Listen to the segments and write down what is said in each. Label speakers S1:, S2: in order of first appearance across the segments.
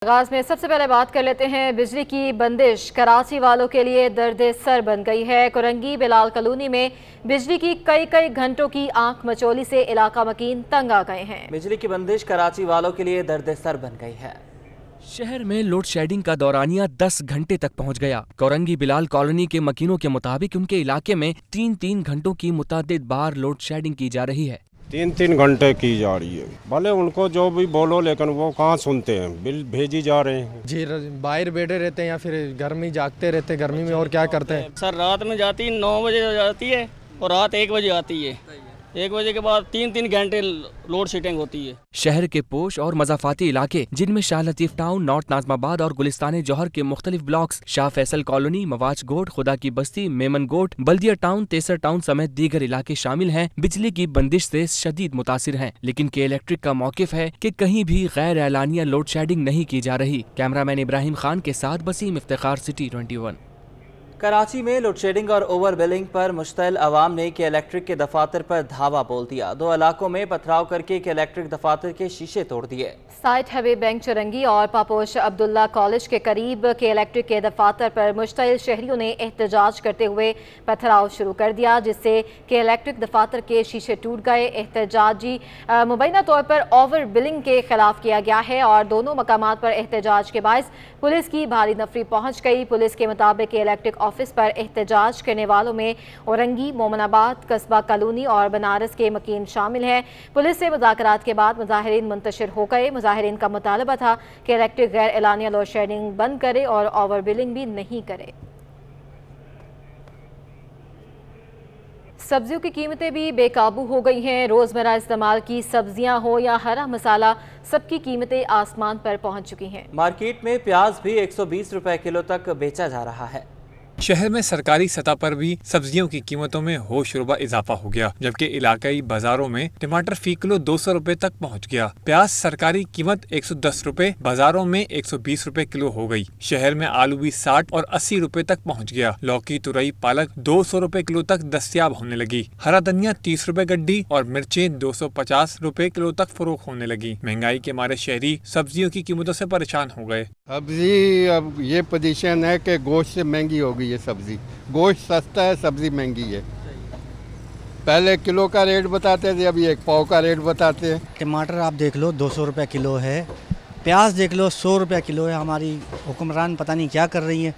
S1: आगाज में सबसे पहले बात कर लेते हैं। बिजली की बंदिश कराची वालों के लिए दर्द सर बन गई है। कोरंगी बिलाल कॉलोनी में बिजली की कई घंटों की आंख मचोली से इलाका मकीन तंग आ गए हैं।
S2: बिजली की बंदिश कराची वालों के लिए दर्द सर बन गई है।
S3: शहर में लोड शेडिंग का दौरानिया 10 घंटे तक पहुंच गया। कोरंगी बिलाल कॉलोनी के मकीनों के मुताबिक उनके इलाके में तीन घंटों की मुतअद्दिद बार लोड शेडिंग की जा रही है।
S4: 3 घंटे की जा रही है। भले उनको जो भी बोलो लेकिन वो कहाँ सुनते हैं, बिल भेजी जा रहे हैं।
S5: जी बाहर बैठे रहते हैं या फिर घर में जागते रहते हैं, गर्मी में और क्या करते हैं।
S6: सर रात में जाती है 9 बजे जाती है और रात 1 बजे आती है। 1 बजे के बाद 3 घंटे लोड शेडिंग होती है।
S3: शहर के पोश और मजाफाती इलाके जिनमें शाह लतीफ टाउन, नॉर्थ नाजमाबाद और गुलिस्तान जौहर के मुख्तलिफ ब्लॉक्स, शाह फैसल कॉलोनी, मवाज गोट, खुदा की बस्ती, मेमन गोट, बल्दिया टाउन, तेसर टाउन समेत दीगर इलाके शामिल हैं। बिजली की बंदिश से शदीद मुतासिर हैं, लेकिन के इलेक्ट्रिक का मौकिफ है कि कहीं भी गैर एलानिया लोड शेडिंग नहीं की जा रही। कैमरामैन इब्राहिम खान के साथ बसीम इफ्तिखार, सिटी 21।
S2: कराची में लोड शेडिंग और ओवर बिलिंग पर मुश्तइल अवाम ने के इलेक्ट्रिक के दफातर पर धावा बोल दिया। 2 इलाकों में पथराव करके के इलेक्ट्रिक दफातर के शीशे तोड़ दिए।
S1: साइट हबीब बैंक चुरंगी और पापोश अब्दुल्ला कॉलेज के करीब के इलेक्ट्रिक के दफातर पर मुश्तइल शहरियों ने एहतजाज करते हुए पथराव शुरू कर दिया, जिससे के इलेक्ट्रिक दफातर के शीशे टूट गए। एहतजाजी मुबैना तौर पर ओवर बिलिंग के खिलाफ किया गया है और दोनों मकामात पर एहतजाज के बायस पुलिस की भारी नफरी पहुंच गई। पुलिस के मुताबिक इलेक्ट्रिक ऑफिस पर एहतजाज करने वालों में औरंगी, मोमनाबाद, कस्बा कॉलोनी और बनारस के मकीन शामिल हैं। पुलिस से मुज़ाकरात के बाद मुजाहिरीन मुंतशिर हो गए। मुजाहिरीन का मुतालबा था कि इलेक्ट्रिक गैर एलानिया लोड शेडिंग बंद करे और ओवर बिलिंग भी नहीं करे। सब्जियों की कीमतें भी बेकाबू हो गई हैं। रोज़मर्रा इस्तेमाल की सब्जियां हो या हरा मसाला, सबकी कीमतें आसमान पर पहुंच चुकी हैं।
S2: मार्केट में प्याज भी 120 रुपए किलो तक बेचा जा रहा है।
S7: शहर में सरकारी सतह पर भी सब्जियों की कीमतों में होशरुबा इजाफा हो गया, जबकि इलाकाई बाजारों में टमाटर फी किलो 200 रुपए तक पहुंच गया। प्याज सरकारी कीमत 110 रुपए, बाजारों में 120 रुपए किलो हो गई। शहर में आलू भी 60 और 80 रुपए तक पहुंच गया। लौकी, तुरई, पालक 200 रुपए किलो तक दस्तियाब होने लगी। हरा धनिया 30 रुपए गड्डी और मिर्चें 250 रुपए किलो तक फरोख्त होने लगी। महंगाई के मारे शहरी सब्जियों की कीमतों से परेशान हो गए।
S8: सब्जी अब ये पोजीशन है कि गोश्त से महंगी हो गई है सब्जी। गोश्त सस्ता है, सब्जी महंगी है। पहले किलो का रेट बताते थे, अभी 1 पाव का रेट बताते हैं।
S9: टमाटर आप देख लो 200 रुपये किलो है। प्याज देख लो 100 रुपये किलो है। हमारी हुक्मरान पता नहीं क्या कर रही है।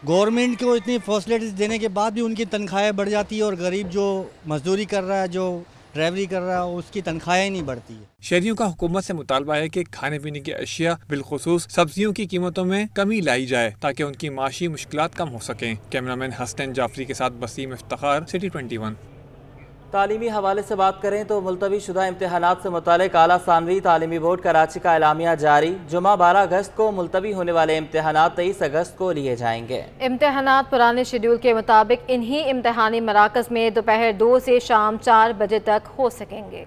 S9: गवर्नमेंट को इतनी फैसिलिटीज देने के बाद भी उनकी तनख्वाहें बढ़ जाती है और गरीब जो मजदूरी कर रहा है, जो ड्राइवरी कर रहा है, उसकी तनख्वाहें नहीं बढ़ती है।
S7: शहरियों का हुकूमत से मुतालबा है कि खाने पीने की अशिया बिलखुसूस सब्जियों की कीमतों में कमी लाई जाए ताकि उनकी माशी मुश्किलात कम हो सकें। कैमरामैन हसन जाफरी के साथ बसीम इफ्तिखार, सिटी 21।
S2: तालीमी हवाले से बात करें तो मुलतवी शुदा इम्तहानात से मुतालिक आला सानवी तालीमी बोर्ड कराची का एलामिया जारी। जुमा 12 अगस्त को मुलतवी होने वाले इम्तहानात 23 अगस्त को लिए जाएंगे।
S1: इम्तहानात पुराने शेड्यूल के मुताबिक इन्हीं इम्तहानी मराकज़ में दोपहर 2 से शाम 4 बजे तक हो सकेंगे।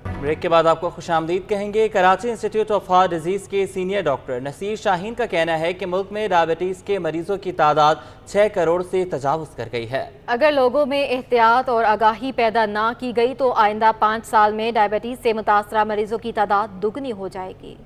S2: ब्रेक के बाद आपको खुशामदीद कहेंगे। Karachi institute of heart disease के सीनियर डॉक्टर नसीर शाहीन का कहना है कि मुल्क में डायबिटीज़ के मरीजों की तादाद 6 करोड़ से तजावुज़ कर गई है।
S1: अगर लोगों में एहतियात और आगाही पैदा ना की गई तो आइंदा 5 साल में डायबिटीज़ से मुतासरा मरीजों की तादाद दुगनी हो जाएगी।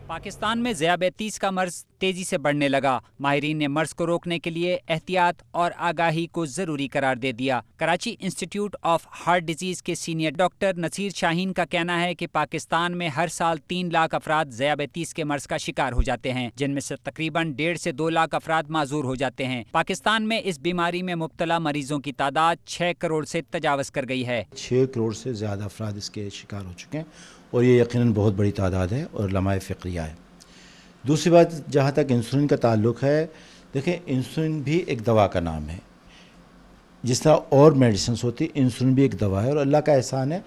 S10: पाकिस्तान में ज़ियाबेतीस का मर्ज तेजी से बढ़ने लगा। माहिरीन ने मर्ज को रोकने के लिए एहतियात और आगाही को ज़रूरी करार दे दिया। Karachi institute of heart disease के सीनियर डॉक्टर नसीर शाहीन का कहना है कि पाकिस्तान में हर साल 3 लाख अफराद ज़ियाबेतीस के मर्ज का शिकार हो जाते हैं, जिनमें से तकरीबन 1.5 से 2 लाख अफराद माजूर हो जाते हैं। पाकिस्तान में इस बीमारी में मुब्तला मरीजों की तादाद 6 करोड़ से तजावज़ कर गई है।
S11: 6 करोड़ से ज़्यादा अफराद इसके शिकार हो चुके हैं और ये यकीनन बहुत बड़ी तादाद है और लम्हाए फ़िक्रिया है। दूसरी बात, जहाँ तक इंसुलिन का ताल्लुक़ है, देखें इंसुलिन भी एक दवा का नाम है। जिस तरह और मेडिसिन होती, इंसुलिन भी एक दवा है और अल्लाह का एहसान है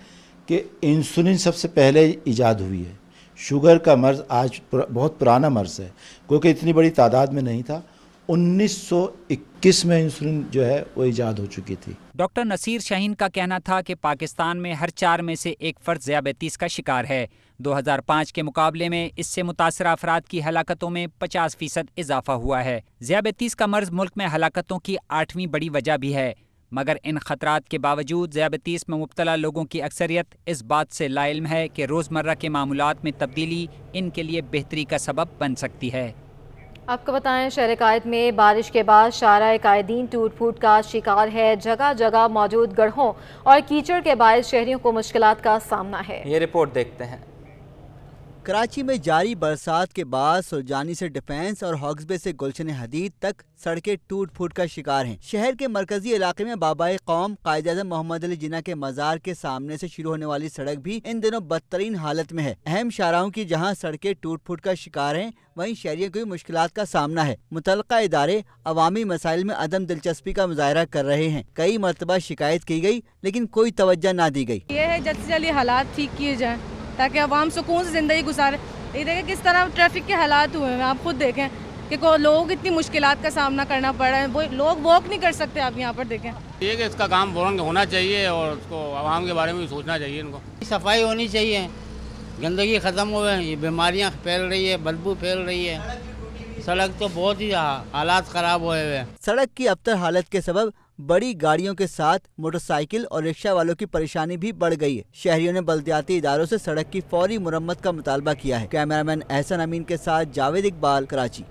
S11: कि इंसुलिन सबसे पहले ईजाद हुई है। शुगर का मर्ज़ आज बहुत पुराना मर्ज़ है, क्योंकि इतनी बड़ी तादाद में नहीं था। 1921 में इंसुलिन जो है वो ईजाद हो चुकी थी।
S10: डॉक्टर नसीर शाहीन का कहना था कि पाकिस्तान में हर 4 में से एक फ़र्द ज़ियाबेतीस का शिकार है। 2005 के मुकाबले में इससे मुतासरा अफराद की हलाकतों में 50% इजाफा हुआ है। ज़ियाबेतीस का मर्ज मुल्क में हलाकतों की 8वीं बड़ी वजह भी है। मगर इन खतरात के बावजूद ज़ियाबतीस में मुब्तला लोगों की अक्सरियत इस बात से लाइल्म है कि रोज़मर्रा के मामूलात में तब्दीली इनके लिए बेहतरी का सबब बन सकती है।
S1: आपको बताएं, शहर कायद में बारिश के बाद शारा कायदीन टूट फूट का शिकार है। जगह जगह मौजूद गड्ढों और कीचड़ के बायस शहरियों को मुश्किलात का सामना है।
S2: ये रिपोर्ट देखते हैं।
S12: कराची में जारी बरसात के बाद सुलझानी से डिफेंस और हॉक्सबे से गुलशन हदीद तक सड़कें टूट फूट का शिकार हैं। शहर के मरकजी इलाके में बाबाए कौम कायद-ए-आज़म मोहम्मद अली जिन्ना के मज़ार के सामने से शुरू होने वाली सड़क भी इन दिनों बदतरीन हालत में है। अहम शाहराहों की जहां सड़कें टूट फूट का शिकार हैं, वहीं शहरियों को भी मुश्किलात का सामना है। मुतल्लिका इदारे अवामी मसाइल में अदम दिलचस्पी का मुजाहरा कर रहे हैं। कई मरतबा शिकायत की गई लेकिन कोई तवज्जो न दी गई।
S13: ये है जल्द से जल्द हालात ठीक किए जाएं ताकि अवाम सुकून से ज़िंदगी गुजारे। ये देखें किस तरह ट्रैफिक के हालात हुए हैं, आप खुद देखें कि लोग इतनी मुश्किलात का सामना करना पड़ रहा है। वो लोग वॉक नहीं कर सकते, आप यहाँ पर देखें।
S14: ये कि इसका काम फौरन होना चाहिए और उसको आवाम के बारे में भी सोचना चाहिए। इनको सफाई होनी चाहिए, गंदगी ख़त्म हो गई, ये बीमारियाँ फैल रही है, बदबू फैल रही है। सड़क तो बहुत ही हालात ख़राब हुए हुए हैं।
S12: सड़क की अबतर हालत के सबब बड़ी गाड़ियों के साथ मोटरसाइकिल और रिक्शा वालों की परेशानी भी बढ़ गई है। शहरियों ने बल्दियाती इदारों से सड़क की फौरी मुरम्मत का मुतालबा किया है। कैमरामैन एहसन अमीन के साथ जावेद इकबाल, कराची।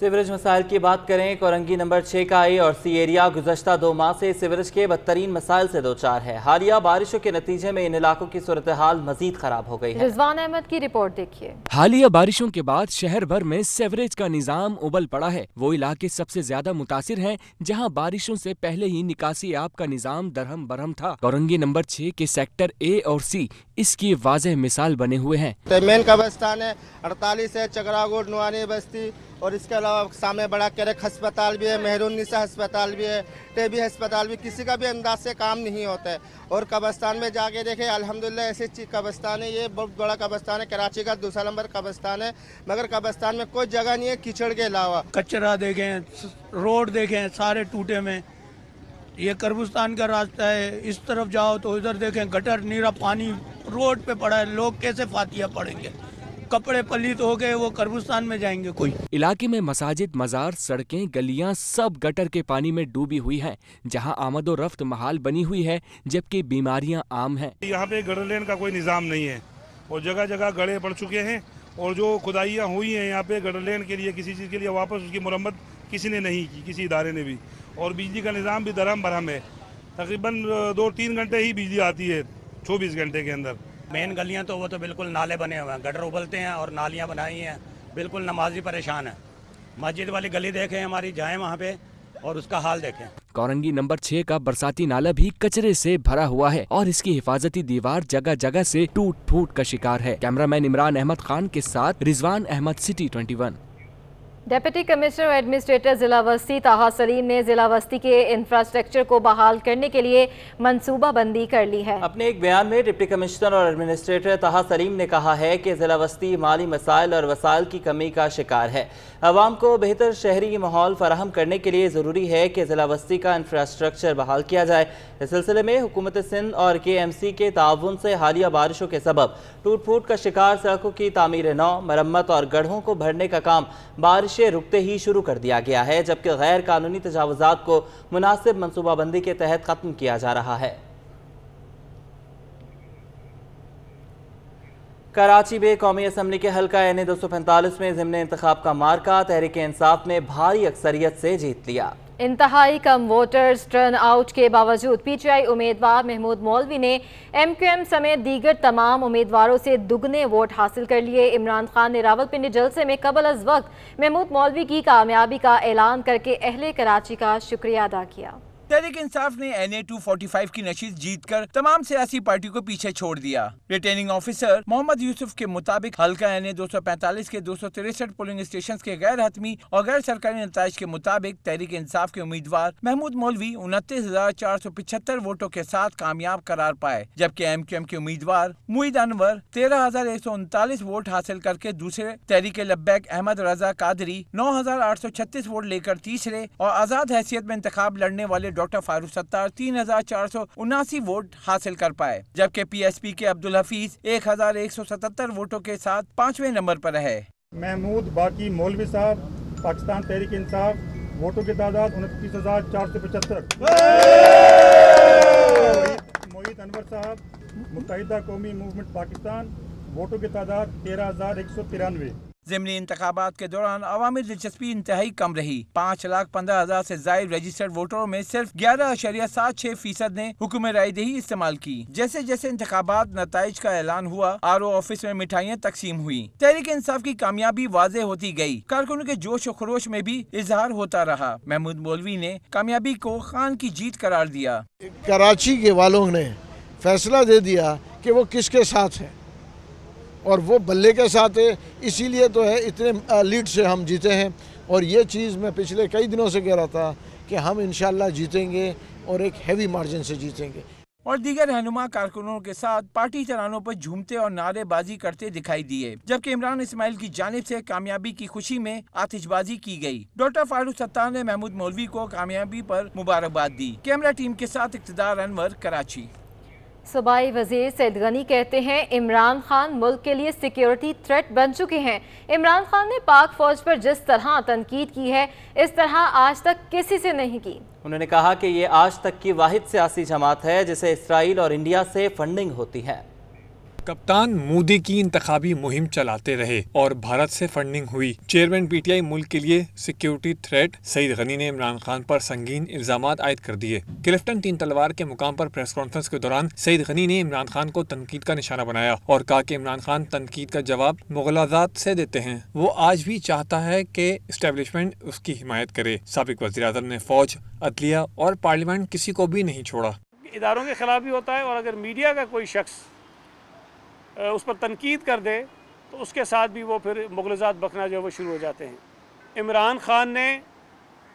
S2: सीवरेज मसाइल की बात करें, कोरंगी नंबर 6 का ए और सी एरिया गुज़श्ता 2 माह से सीवरेज के बदतरीन मसाइल से दो चार है। हालिया बारिशों के नतीजे में इन इलाकों की सूरत हाल मजीद खराब हो गई है।
S1: रिजवान अहमद की रिपोर्ट देखिए।
S3: हालिया बारिशों के बाद शहर भर में सीवरेज का निजाम उबल पड़ा है। वो इलाके सबसे ज्यादा मुतासिर हैं जहां बारिशों से पहले ही निकासी आब का निजाम दरहम बरहम था। कोरंगी नंबर 6 के सेक्टर ए और सी इसकी वाज़ेह मिसाल बने हुए हैं।
S15: मेन कब्रिस्तान है 48 है, चकरागोड नुआनी बस्ती, और इसके अलावा सामने बड़ा करक अस्पताल भी है, मेहरुन्निसा अस्पताल भी है, टेबी अस्पताल भी। किसी का भी अंदाज से काम नहीं होता है। और कब्रिस्तान में जाके देखें, अल्हम्दुलिल्लाह ऐसी कब्रिस्तान है, ये बहुत बड़ा कब्रिस्तान है, कराची का दूसरा नंबर कब्रिस्तान है, मगर कब्रिस्तान में कोई जगह नहीं है कीचड़ के अलावा।
S16: कचरा देखें, रोड देखें, सारे टूटे में। ये कब्रिस्तान का रास्ता है, इस तरफ जाओ तो इधर देखें गटर नीरा पानी रोड पे पड़ा है। लोग कैसे फातिया पड़ेंगे? कपड़े पलीत हो गए, वो कब्रिस्तान में जाएंगे कोई?
S3: इलाके में मसाजिद, मजार, सड़कें, गलियां सब गटर के पानी में डूबी हुई हैं, जहां आमदो रफ्त महाल बनी हुई है, जबकि बीमारियां आम हैं।
S17: यहाँ पे गटर लेन का कोई निज़ाम नहीं है और जगह जगह गड्ढे पड़ चुके हैं। और जो खुदाइयाँ हुई हैं यहाँ पे गटर लेन के लिए, किसी चीज़ के लिए वापस उसकी मुरम्मत किसी ने नहीं की, किसी इदारे ने भी। और बिजली का निज़ाम भी दरहम बरहम है। तकरीबन 2-3 घंटे ही बिजली आती है 24 घंटे के अंदर।
S16: मेन गलियां तो वो तो बिल्कुल नाले बने हुए हैं, गटर उबलते हैं और नालियां बनाई हैं, बिल्कुल नमाजी परेशान है। मस्जिद वाली गली देखें हमारी, जाएं वहाँ पे और उसका हाल देखें।
S3: कोरंगी नंबर 6 का बरसाती नाला भी कचरे से भरा हुआ है और इसकी हिफाजती दीवार जगह जगह से टूट फूट का शिकार है। कैमरामैन इमरान अहमद खान के साथ Rizwan Ahmed, city 21।
S1: Deputy commissioner administrator जिला वस्ती ताहा सलीम ने जिला वस्ती के इंफ्रास्ट्रक्चर को बहाल करने के लिए मंसूबा बंदी कर ली है।
S2: अपने एक बयान में डिप्टी कमिश्नर और एडमिनिस्ट्रेटर ताहा सलीम ने कहा है कि जिला वस्ती माली मसाइल और वसाइल की कमी का शिकार है। अवाम को बेहतर शहरी माहौल फराहम करने के लिए ज़रूरी है कि जिला वस्ती का इंफ्रास्ट्रक्चर बहाल किया जाए। इस सिलसिले में हुकूमत सिंध और KMC के ताउन से हालिया बारिशों के सबब टूट फूट का शिकार सड़कों की तामीर नौ, मरम्मत और गड्ढों को भरने का काम बारिश रुकते ही शुरू कर दिया गया है, जबकि गैर कानूनी तजावुजात को मुनासिब मनसूबाबंदी के तहत खत्म किया जा रहा है। कराची में कौमी असम्बली के हल्का NA 245 में ज़िमनी इंतखाब का मार्का तहरीक इंसाफ ने भारी अक्सरियत से जीत लिया।
S1: इंतहाई कम वोटर्स टर्न आउट के बावजूद PTI उम्मीदवार महमूद मौलवी ने MQM समेत दीगर तमाम उम्मीदवारों से दुगने वोट हासिल कर लिए। इमरान खान ने रावलपिंडी जलसे में कबल अज वक्त महमूद मौलवी की कामयाबी का ऐलान करके अहले कराची का शुक्रिया अदा किया।
S18: तहरीक इंसाफ ने NA 245 की नशीद जीतकर तमाम सियासी पार्टियों को पीछे छोड़ दिया। रिटर्निंग ऑफिसर मोहम्मद यूसुफ के मुताबिक हल्का NA 245 के 263 पोलिंग स्टेशन के गैर हतमी और गैर सरकारी नताइज के मुताबिक तहरीक इंसाफ के उम्मीदवार महमूद मौलवी 29,475 वोटों के साथ कामयाब करार पाए, जबकि MQM के उम्मीदवार मुईद अनवर 13,139 वोट हासिल करके दूसरे, तहरीक लब्बैक अहमद रजा कादरी 9,836 वोट लेकर तीसरे और आजाद हैसियत में इंतखाब लड़ने वाले डॉक्टर फारूक सत्तार 3,479 वोट हासिल कर पाए, जबकि PSP के अब्दुल हफीज 1,177 वोटों के साथ 5वें नंबर पर है।
S19: महमूद बाकी मौलवी साहब पाकिस्तान तहरीक इंसाफ वोटों की तादाद 29,475। सिद्दीक अनवर साहब, मुत्तहिदा कौमी मूवमेंट पाकिस्तान, वोटों की तादाद 13,193।
S18: ज़िमनी इंतखाबात के दौरान अवामी दिलचस्पी इंतहाई कम रही। 5,15,000 से जायद रजिस्टर्ड वोटरों में सिर्फ 11.76% ने हुक्म रायदही इस्तेमाल की। जैसे जैसे इंतखाबात नताइज का ऐलान हुआ, RO ऑफिस में मिठाइयाँ तकसीम हुई। तहरीक इंसाफ की कामयाबी वाज़ेह होती गई। कारकुनों के जोश और खरोश में भी इजहार होता रहा। महमूद मौलवी ने कामयाबी को खान की जीत करार दिया।
S20: कराची के वालों ने फैसला दे दिया कि वो किसके साथ है, और वो बल्ले के साथ है, इसीलिए तो है इतने लीड से हम जीते हैं। और ये चीज़ मैं पिछले कई दिनों से कह रहा था कि हम इंशाल्लाह जीतेंगे और एक हैवी मार्जिन से जीतेंगे।
S18: और दीगर रहनुमा कारकुनों के साथ पार्टी तरानों पर झूमते और नारेबाजी करते दिखाई दिए, जबकि इमरान इस्माइल की जानिब से कामयाबी की खुशी में आतिशबाजी की गई। डॉक्टर फारूक सत्तार ने महमूद मौलवी को कामयाबी पर मुबारकबाद दी। कैमरा टीम के साथ इक़्तिदार अनवर, कराची।
S1: सूबाई वजीर सैयद गनी कहते हैं इमरान खान मुल्क के लिए सिक्योरिटी थ्रेट बन चुके हैं। इमरान खान ने पाक फौज पर जिस तरह तनकीद की है, इस तरह आज तक किसी से नहीं की।
S2: उन्होंने कहा कि ये आज तक की वाहिद सियासी जमात है जिसे इसराइल और इंडिया से फंडिंग होती है।
S7: कप्तान मोदी की इंतखाबी मुहिम चलाते रहे और भारत से फंडिंग हुई। चेयरमैन PTI मुल्क के लिए सिक्योरिटी थ्रेट सईद गनी ने इमरान खान पर संगीन इल्जामात आयद कर दिए। क्लिफ्टन 3 तलवार के मुकाम पर प्रेस कॉन्फ्रेंस के दौरान सईद गनी ने इमरान खान को तनकीद का निशाना बनाया और कहा कि इमरान खान तनकीद का जवाब मुगलाजात से देते हैं। वो आज भी चाहता है कि इस्टेब्लिशमेंट उसकी हिमायत करे। साबिक वज़ीर-ए-आज़म ने फौज, अदलिया और पार्लियामेंट किसी को भी नहीं छोड़ा।
S21: इदारों के खिलाफ भी होता है, और अगर मीडिया का कोई शख्स उस पर तनकीद कर दे तो उसके साथ भी वो फिर मुगलजात बकना जो है वो शुरू हो जाते हैं। इमरान खान ने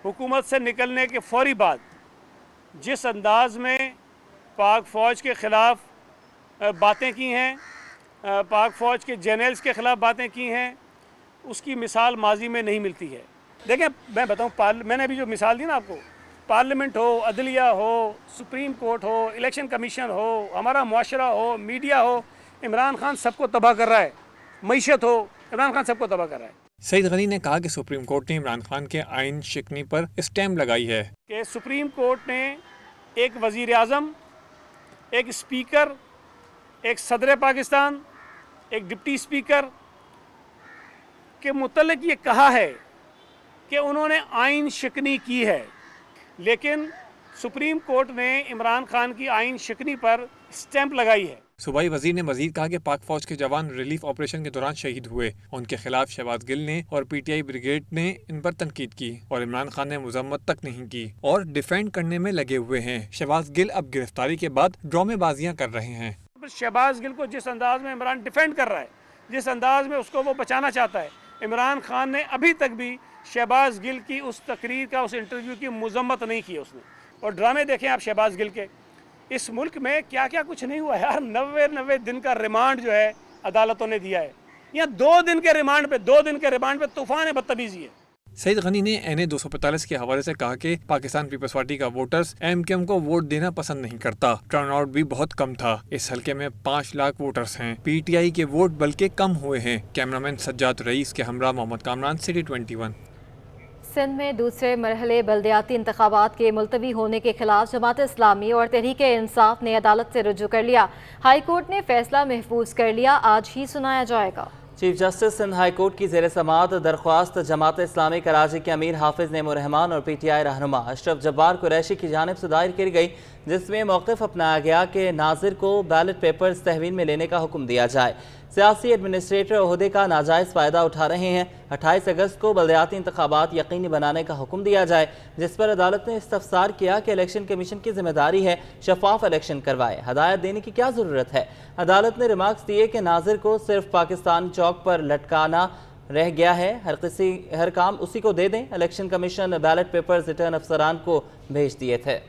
S21: हुकूमत से निकलने के फौरी बाद जिस अंदाज़ में पाक फ़ौज के ख़िलाफ़ बातें की हैं, पाक फ़ौज के जनरल्स के ख़िलाफ़ बातें की हैं, उसकी मिसाल माजी में नहीं मिलती है। देखें, मैं बताऊँ, मैंने अभी जो मिसाल दी ना आपको, पार्लियामेंट हो, अदलिया हो, सुप्रीम कोर्ट हो, इलेक्शन कमीशन हो, हमारा मुआशरा हो, मीडिया हो, इमरान खान सबको तबाह कर रहा है। मईशत हो, इमरान खान सबको तबाह कर रहा है।
S7: सईद गनी ने कहा कि सुप्रीम कोर्ट ने इमरान खान के आइन शिकनी पर स्टैम्प लगाई है
S21: कि सुप्रीम कोर्ट ने एक वज़ीर आज़म, एक स्पीकर, एक सदर पाकिस्तान, एक डिप्टी स्पीकर के मुतल्लिक ये कहा है कि उन्होंने आइन शिकनी की है, लेकिन सुप्रीम कोर्ट ने इमरान खान की आइन शिकनी पर स्टैंप लगाई है।
S7: सूबाई वजीर ने मजीद कहा कि पाक फौज के जवान रिलीफ ऑपरेशन के दौरान शहीद हुए। उनके खिलाफ शहबाज गिल ने और PTI ब्रिगेड ने इन पर तनकीद की और इमरान खान ने मजम्मत तक नहीं की और डिफेंड करने में लगे हुए हैं। शहबाज गिल अब गिरफ्तारी के बाद ड्रामेबाजियां कर रहे हैं।
S21: शहबाज गिल को जिस अंदाज में इमरान डिफेंड कर रहा है, जिस अंदाज में उसको वो बचाना चाहता है, इमरान खान ने अभी तक भी शहबाज गिल की उस तकरीर का, उस इंटरव्यू की मजम्मत नहीं की उसने। और ड्रामे देखें आप शहबाज गिल के, इस मुल्क में क्या क्या कुछ नहीं हुआ यार। 90 दिन का रिमांड जो है अदालतों ने दिया है, यहाँ 2 दिन के रिमांड पे तूफान बदतमीजी है।
S7: सईद गनी ने NA 245 के हवाले से कहा कि पाकिस्तान पीपल्स पार्टी का वोटर्स MKM को वोट देना पसंद नहीं करता। टर्नआउट भी बहुत कम था। इस हलके में 5 लाख वोटर्स हैं। PTI के वोट बल्कि कम हुए हैं। कैमरामैन सज्जाद रईस के हमरा मोहम्मद कामरान, सिटी 21।
S1: सिंध में दूसरे मरहले बल्दियाती इंतखाबात के मुलतवी होने के खिलाफ जमात इस्लामी और तहरीक इंसाफ ने अदालत से रुजू कर लिया। हाई कोर्ट ने फैसला महफूज कर लिया, आज ही सुनाया जाएगा।
S2: Chief justice Sindh high court की ज़ेर समाअत दरख्वास्त जमात इस्लामी कराची के अमीर हाफिज नेमो रहमान और PTI रहनुमा अशरफ जब्बार कुरैशी की जानिब से दायर की गई, जिसमें मौक़िफ़ अपनाया गया कि नाजिर को बैलेट पेपर्स तहवील में लेने का हुक्म दिया जाए। सियासी एडमिनिस्ट्रेटर ओहदे का नाजायज़ फ़ायदा उठा रहे हैं। 28 अगस्त को बल्दियाती इंतखाबात यकीनी बनाने का हुक्म दिया जाए, जिस पर अदालत ने इस्तफसार किया कि इलेक्शन कमीशन की जिम्मेदारी है शफाफ इलेक्शन करवाए, हदायत देने की क्या ज़रूरत है। अदालत ने रिमार्क्स दिए कि नाजिर को सिर्फ पाकिस्तान चौक पर लटकाना रह गया है, हर काम उसी को दे दें। Election commission ballot papers return अफसरान को भेज दिए थे।